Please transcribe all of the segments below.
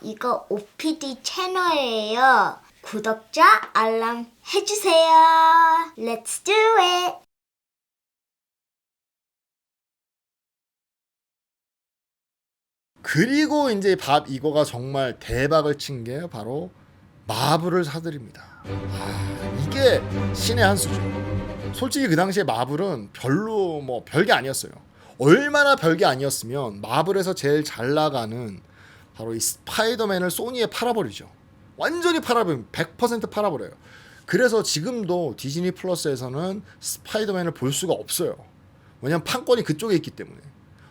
이거 OPD 채널이에요. 구독자 알람 해주세요. Let's do it. 그리고 이제 밥 이거가 정말 대박을 친 게 바로 마블을 사드립니다. 이게 신의 한 수죠. 솔직히 그 당시에 마블은 별로 뭐 별게 아니었어요. 얼마나 별게 아니었으면 마블에서 제일 잘 나가는 바로 이 스파이더맨을 소니에 팔아버리죠. 완전히 팔아버리면 100% 팔아버려요. 그래서 지금도 디즈니 플러스에서는 스파이더맨을 볼 수가 없어요. 왜냐면 판권이 그쪽에 있기 때문에.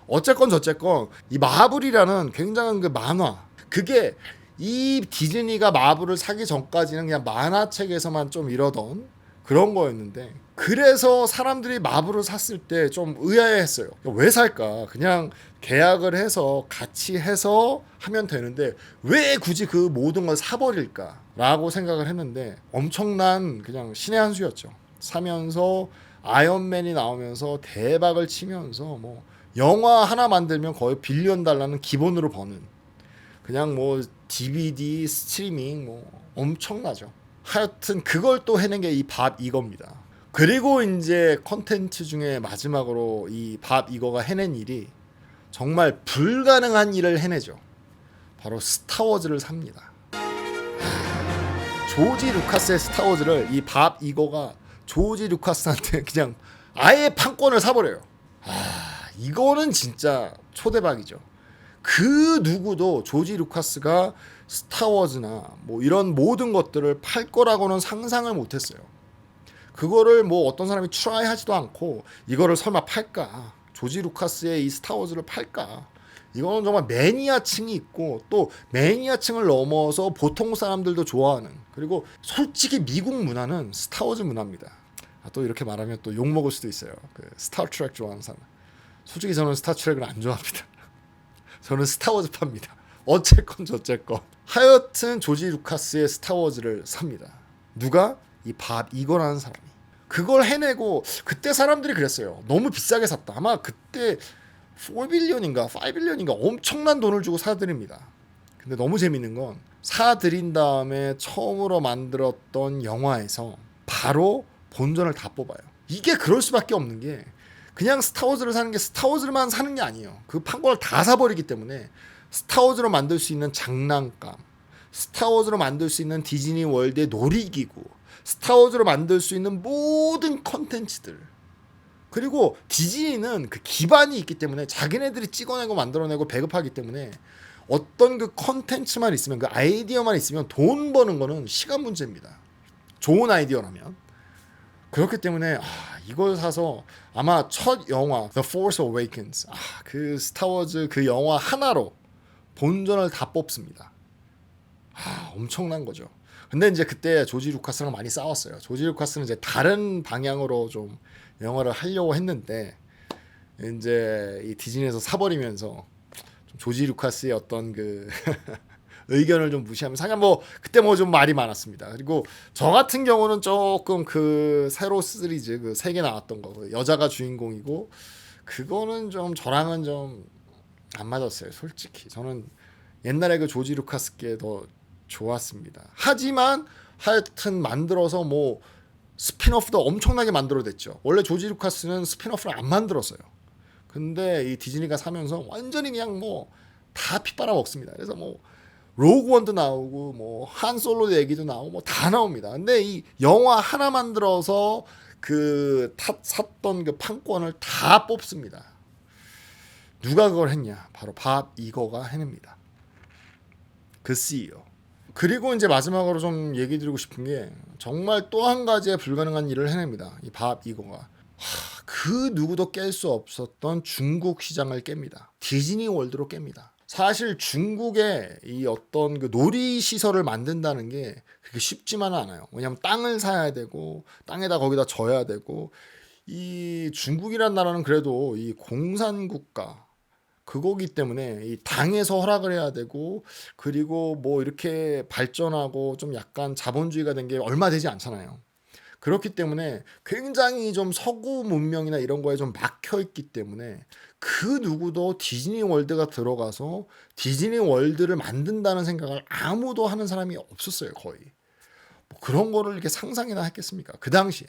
어쨌건 저쨌건 이 마블이라는 굉장한 그 만화, 그게 이 디즈니가 마블을 사기 전까지는 그냥 만화책에서만 좀 이러던 그런 거였는데, 그래서 사람들이 마블을 샀을 때 좀 의아해했어요. 왜 살까? 그냥 계약을 해서 같이 해서 하면 되는데 왜 굳이 그 모든 걸 사버릴까라고 생각을 했는데, 엄청난 그냥 신의 한 수였죠. 사면서 아이언맨이 나오면서 대박을 치면서 뭐 영화 하나 만들면 거의 빌리언 달러는 기본으로 버는, 그냥 뭐 DVD 스트리밍 뭐 엄청나죠. 하여튼 그걸 또 해낸 게 이 밥 이거입니다. 그리고 이제 컨텐츠 중에 마지막으로 이 밥 이거가 해낸 일이 정말 불가능한 일을 해내죠. 바로 스타워즈를 삽니다. 조지 루카스의 스타워즈를 이 밥 이거가 조지 루카스한테 그냥 아예 판권을 사버려요. 이거는 진짜 초대박이죠. 그 누구도 조지 루카스가 스타워즈나 뭐 이런 모든 것들을 팔 거라고는 상상을 못했어요. 그거를 뭐 어떤 사람이 트라이 하지도 않고 이거를 설마 팔까? 조지 루카스의 이 스타워즈를 팔까? 이거는 정말 매니아층이 있고, 또 매니아층을 넘어서 보통 사람들도 좋아하는, 그리고 솔직히 미국 문화는 스타워즈 문화입니다. 또 이렇게 말하면 또 욕먹을 수도 있어요. 그 스타트랙 좋아하는 사람. 솔직히 저는 스타트랙을 안 좋아합니다. 저는 스타워즈 팝니다. 어쨌건 저쨌건 하여튼 조지 루카스의 스타워즈를 삽니다. 누가? 이 밥 이거라는 사람이. 그걸 해내고, 그때 사람들이 그랬어요. 너무 비싸게 샀다. 아마 그때 4빌리언인가 5빌리언인가 엄청난 돈을 주고 사드립니다. 근데 너무 재밌는 건, 사드린 다음에 처음으로 만들었던 영화에서 바로 본전을 다 뽑아요. 이게 그럴 수밖에 없는 게, 그냥 스타워즈를 사는 게 스타워즈만 사는 게 아니에요. 그 판권을 다 사버리기 때문에 스타워즈로 만들 수 있는 장난감, 스타워즈로 만들 수 있는 디즈니 월드의 놀이기구, 스타워즈로 만들 수 있는 모든 컨텐츠들, 그리고 디즈니는 그 기반이 있기 때문에 자기네들이 찍어내고 만들어내고 배급하기 때문에 어떤 그 컨텐츠만 있으면, 그 아이디어만 있으면 돈 버는 거는 시간 문제입니다. 좋은 아이디어라면. 그렇기 때문에 이걸 사서 아마 첫 영화 The Force Awakens, 그 스타워즈 그 영화 하나로 본전을 다 뽑습니다. 엄청난 거죠. 근데 이제 그때 조지 루카스랑 많이 싸웠어요. 조지 루카스는 이제 다른 방향으로 좀 영화를 하려고 했는데, 이제 이 디즈니에서 사버리면서 좀 조지 루카스의 어떤 그 의견을 좀 무시하면서, 그냥 뭐 그때 뭐 좀 말이 많았습니다. 그리고 저 같은 경우는 조금 그 새로 시리즈 그 3개 나왔던 거, 여자가 주인공이고, 그거는 좀 저랑은 좀 안 맞았어요. 솔직히 저는 옛날에 그 조지 루카스께 더 좋았습니다. 하지만 하여튼 만들어서 뭐 스핀오프도 엄청나게 만들어냈죠. 원래 조지 루카스는 스핀오프를 안 만들었어요. 근데 이 디즈니가 사면서 완전히 그냥 뭐 다 핏바람 먹습니다. 그래서 뭐 로그 원도 나오고 뭐 한 솔로 얘기도 나오고 뭐 다 나옵니다. 근데 이 영화 하나 만들어서 그 샀던 그 판권을 다 뽑습니다. 누가 그걸 했냐? 바로 밥 이거가 해냅니다. 그 CEO. 그리고 이제 마지막으로 좀 얘기 드리고 싶은 게, 정말 또 한 가지의 불가능한 일을 해냅니다. 이 밥 이거가. 그 누구도 깰 수 없었던 중국 시장을 깹니다. 디즈니 월드로 깹니다. 사실 중국에 이 어떤 그 놀이 시설을 만든다는 게 그렇게 쉽지만은 않아요. 왜냐하면 땅을 사야 되고, 땅에다 거기다 져야 되고, 이 중국이란 나라는 그래도 이 공산국가, 그거기 때문에 이 당에서 허락을 해야 되고, 그리고 뭐 이렇게 발전하고 좀 약간 자본주의가 된 게 얼마 되지 않잖아요. 그렇기 때문에 굉장히 좀 서구 문명이나 이런 거에 좀 막혀 있기 때문에 그 누구도 디즈니 월드가 들어가서 디즈니 월드를 만든다는 생각을 아무도 하는 사람이 없었어요, 거의. 뭐 그런 거를 이렇게 상상이나 했겠습니까? 그 당시에.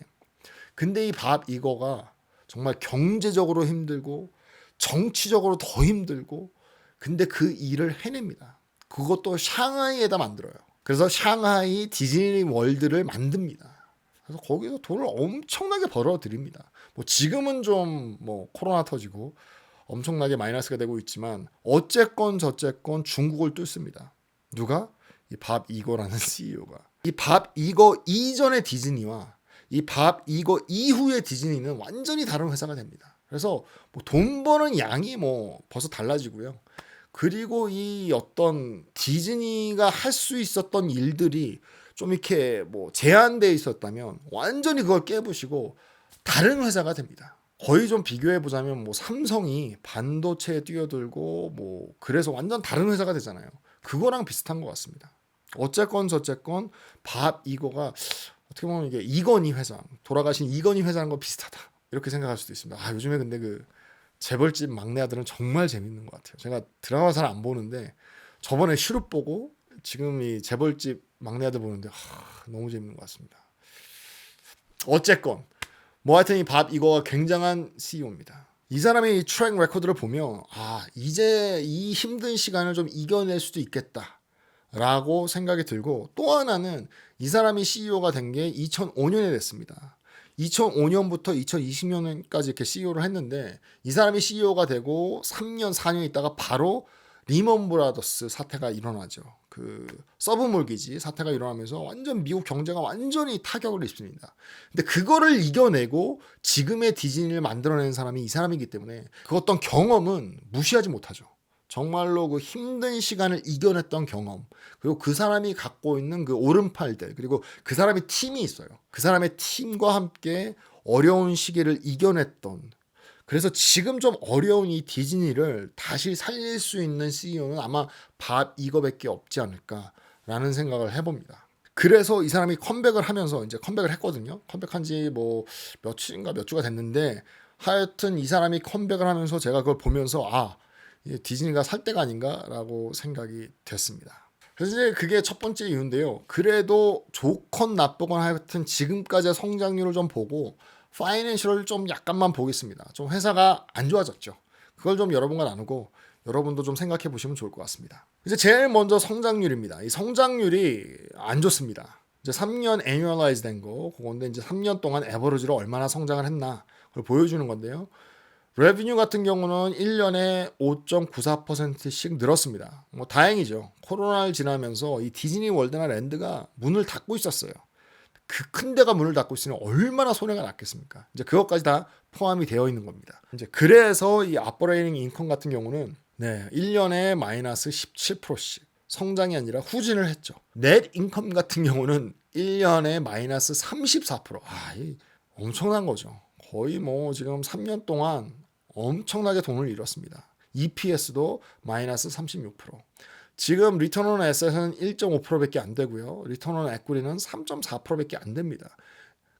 근데 이 밥 이거가 정말 경제적으로 힘들고 정치적으로 더 힘들고 근데 그 일을 해냅니다. 그것도 샹하이에다 만들어요. 그래서 샹하이 디즈니 월드를 만듭니다. 그래서 거기서 돈을 엄청나게 벌어들입니다. 뭐 지금은 좀 뭐 코로나 터지고 엄청나게 마이너스가 되고 있지만 어쨌건 저쨌건 중국을 뚫습니다. 누가? 이 밥 이거라는 CEO가. 이 밥 이거 이전의 디즈니와 이 밥 이거 이후의 디즈니는 완전히 다른 회사가 됩니다. 그래서 뭐 돈 버는 양이 뭐 벌써 달라지고요. 그리고 이 어떤 디즈니가 할 수 있었던 일들이 좀 이렇게 뭐 제한되어 있었다면 완전히 그걸 깨부시고 다른 회사가 됩니다. 거의 좀 비교해 보자면 뭐 삼성이 반도체에 뛰어들고 뭐 그래서 완전 다른 회사가 되잖아요. 그거랑 비슷한 것 같습니다. 어쨌건 저쨌건 밥 이거가 어떻게 보면 이게 이건희 회장 돌아가신 이건희 회장과 거 비슷하다 이렇게 생각할 수도 있습니다. 아 요즘에 근데 그 재벌집 막내 아들은 정말 재밌는 것 같아요. 제가 드라마 잘 안 보는데 저번에 슈룹 보고 지금 이 재벌집 막내 아들 보는데 너무 재밌는 것 같습니다. 어쨌건 뭐 하여튼 이 밥 이거가 굉장한 CEO입니다. 이 사람의 이 트랙 레코드를 보면 이제 이 힘든 시간을 좀 이겨낼 수도 있겠다 라고 생각이 들고 또 하나는 이 사람이 CEO가 된 게 2005년에 됐습니다. 2005년부터 2020년까지 이렇게 CEO를 했는데 이 사람이 CEO가 되고 3년 4년 있다가 바로 리먼 브라더스 사태가 일어나죠. 그 서브몰기지 사태가 일어나면서 완전 미국 경제가 완전히 타격을 입습니다. 근데 그거를 이겨내고 지금의 디즈니를 만들어낸 사람이 이 사람이기 때문에 그 어떤 경험은 무시하지 못하죠. 정말로 그 힘든 시간을 이겨냈던 경험 그리고 그 사람이 갖고 있는 그 오른팔들 그리고 그 사람의 팀이 있어요. 그 사람의 팀과 함께 어려운 시기를 이겨냈던 그래서 지금 좀 어려운 이 디즈니를 다시 살릴 수 있는 CEO는 아마 밥 이거밖에 없지 않을까라는 생각을 해봅니다. 그래서 이 사람이 컴백을 하면서 이제 컴백을 했거든요. 컴백한 지 뭐 며칠인가 몇 주가 됐는데 하여튼 이 사람이 컴백을 하면서 제가 그걸 보면서 디즈니가 살 때가 아닌가라고 생각이 됐습니다. 그래서 이제 그게 첫 번째 이유인데요. 그래도 좋건 나쁘건 하여튼 지금까지의 성장률을 좀 보고 파이낸셜을 좀 약간만 보겠습니다. 좀 회사가 안 좋아졌죠. 그걸 좀 여러분과 나누고 여러분도 좀 생각해 보시면 좋을 것 같습니다. 이제 제일 먼저 성장률입니다. 이 성장률이 안 좋습니다. 이제 3년 애뉴얼라이즈 된 거, 그건데 이제 3년 동안 에버리지로 얼마나 성장을 했나 그걸 보여주는 건데요. 레비뉴 같은 경우는 1년에 5.94%씩 늘었습니다. 뭐 다행이죠. 코로나를 지나면서 이 디즈니 월드나 랜드가 문을 닫고 있었어요. 그 큰 데가 문을 닫고 있으면 얼마나 손해가 났겠습니까? 이제 그것까지 다 포함이 되어 있는 겁니다. 이제 그래서 이 오퍼레이팅 인컴 같은 경우는 1년에 마이너스 17%씩 성장이 아니라 후진을 했죠. 넷 인컴 같은 경우는 1년에 마이너스 34%. 이 엄청난 거죠. 거의 뭐 지금 3년 동안 엄청나게 돈을 잃었습니다. EPS도 마이너스 36%. 지금 리턴 온 에셋은 1.5%밖에 안 되고요. 리턴 온 에퀴티는 3.4%밖에 안 됩니다.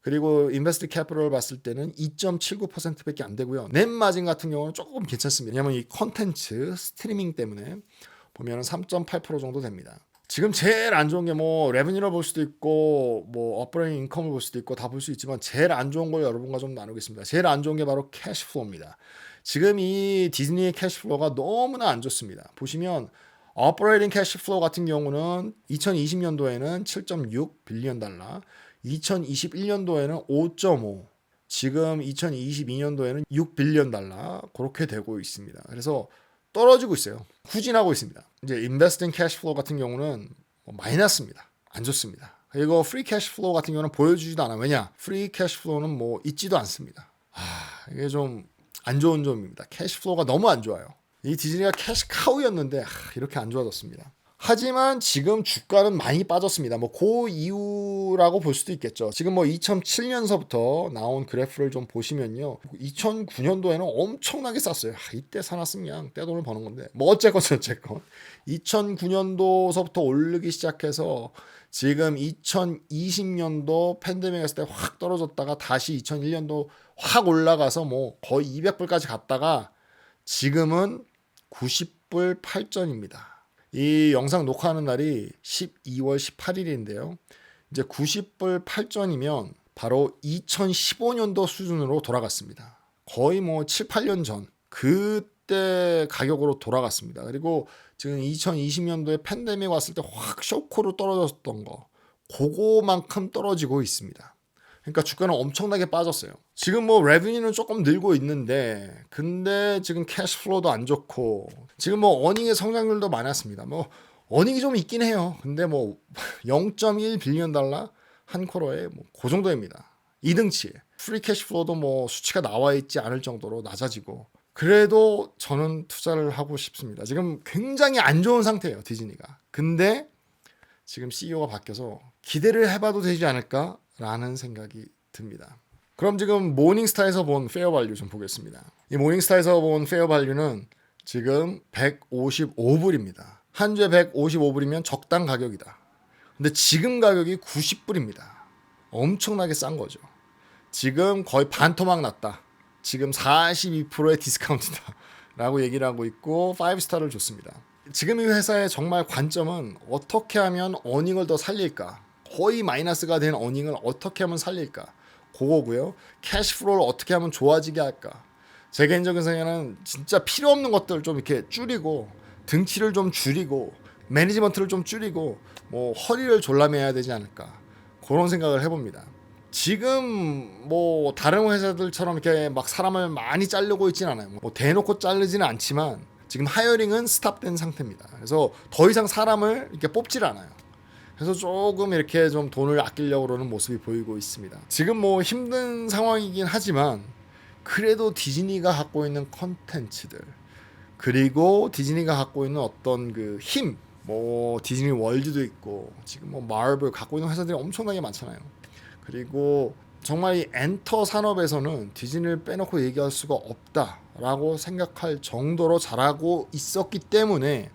그리고 인베스트 캐피털을 봤을 때는 2.79%밖에 안 되고요. 넷 마진 같은 경우는 조금 괜찮습니다. 왜냐하면 이 콘텐츠 스트리밍 때문에 보면 3.8% 정도 됩니다. 지금 제일 안 좋은 게 뭐 레베뉴를 볼 수도 있고 뭐 오퍼레이팅 인컴을 볼 수도 있고 다 볼 수 있지만 제일 안 좋은 걸 여러분과 좀 나누겠습니다. 제일 안 좋은 게 바로 캐시플로우입니다. 지금 이 디즈니의 캐시플로우가 너무나 안 좋습니다. 보시면 오퍼레이팅 캐시플로우 같은 경우는 2020년도에는 7.6 빌리언 달러, 2021년도에는 5.5, 지금 2022년도에는 6 빌리언 달러 그렇게 되고 있습니다. 그래서 떨어지고 있어요. 후진하고 있습니다. 이제 인베스팅 캐시플로우 같은 경우는 마이너스입니다. 안 좋습니다. 그리고 프리 캐시플로우 같은 경우는 보여주지도 않아요. 왜냐? 프리 캐시플로우는 뭐 있지도 않습니다. 이게 좀 안 좋은 점입니다. 캐시플로우가 너무 안 좋아요. 이 디즈니가 캐시 카우였는데 이렇게 안 좋아졌습니다. 하지만 지금 주가는 많이 빠졌습니다. 뭐 그 이유라고 볼 수도 있겠죠. 지금 뭐 2007년서부터 나온 그래프를 좀 보시면요. 2009년도에는 엄청나게 쌌어요. 이때 사놨으면 그냥 떼돈을 버는 건데. 뭐 어쨌건 2009년도서부터 오르기 시작해서 지금 2020년도 팬데믹 했을 때 확 떨어졌다가 다시 2001년도 확 올라가서 뭐 거의 200불까지 갔다가 지금은 90불 8전입니다. 이 영상 녹화하는 날이 12월 18일인데요. 이제 90불 8전이면 바로 2015년도 수준으로 돌아갔습니다. 거의 뭐 7, 8년 전 그때 가격으로 돌아갔습니다. 그리고 지금 2020년도에 팬데믹 왔을 때 확 쇼크로 떨어졌던 거 그거만큼 떨어지고 있습니다. 그러니까 주가는 엄청나게 빠졌어요. 지금 뭐 레비뉴는 조금 늘고 있는데 근데 지금 캐시플로우도 안 좋고 지금 뭐 어닝의 성장률도 많았습니다. 뭐 어닝이 좀 있긴 해요. 근데 뭐 0.1 빌리언 달러 한 쿼터에 뭐 그 정도입니다. 2등치. 프리 캐시플로우도 뭐 수치가 나와 있지 않을 정도로 낮아지고 그래도 저는 투자를 하고 싶습니다. 지금 굉장히 안 좋은 상태예요, 디즈니가. 근데 지금 CEO가 바뀌어서 기대를 해봐도 되지 않을까라는 생각이 듭니다. 그럼 지금 모닝스타에서 본 페어밸류 좀 보겠습니다. 이 모닝스타에서 본 페어밸류는 지금 155불입니다. 한 주에 155불이면 적당 가격이다. 근데 지금 가격이 90불입니다. 엄청나게 싼 거죠. 지금 거의 반토막 났다. 지금 42%의 디스카운트다 라고 얘기를 하고 있고 5스타를 줬습니다. 지금 이 회사의 정말 관점은 어떻게 하면 어닝을 더 살릴까, 거의 마이너스가 된 어닝을 어떻게 하면 살릴까 그거고요. 캐시플로우를 어떻게 하면 좋아지게 할까. 제 개인적인 생각에는 진짜 필요 없는 것들을 좀 이렇게 줄이고 등치를 좀 줄이고 매니지먼트를 좀 줄이고 뭐 허리를 졸라매야 되지 않을까 그런 생각을 해봅니다. 지금 뭐 다른 회사들처럼 이렇게 막 사람을 많이 자르고 있진 않아요. 뭐 대놓고 자르지는 않지만 지금 하이어링은 스탑된 상태입니다. 그래서 더 이상 사람을 이렇게 뽑질 않아요. 그래서 조금 이렇게 좀 돈을 아끼려고 그러는 모습이 보이고 있습니다. 지금 뭐 힘든 상황이긴 하지만 그래도 디즈니가 갖고 있는 컨텐츠들 그리고 디즈니가 갖고 있는 어떤 그 힘, 뭐 디즈니 월드도 있고 지금 뭐 마블 갖고 있는 회사들이 엄청나게 많잖아요. 그리고 정말 이 엔터 산업에서는 디즈니를 빼놓고 얘기할 수가 없다라고 생각할 정도로 잘하고 있었기 때문에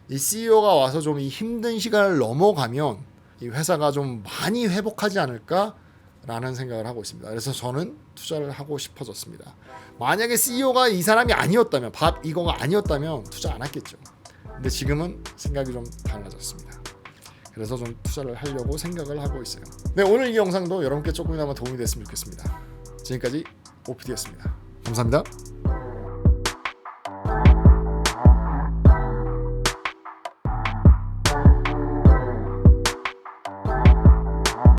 이 CEO가 와서 좀 이 힘든 시간을 넘어가면 이 회사가 좀 많이 회복하지 않을까라는 생각을 하고 있습니다. 그래서 저는 투자를 하고 싶어졌습니다. 만약에 CEO가 이 사람이 아니었다면, 밥 이거가 아니었다면 투자 안 했겠죠. 근데 지금은 생각이 좀 달라졌습니다. 그래서 좀 투자를 하려고 생각을 하고 있어요. 네, 오늘 이 영상도 여러분께 조금이나마 도움이 됐으면 좋겠습니다. 지금까지 OPD였습니다. 감사합니다.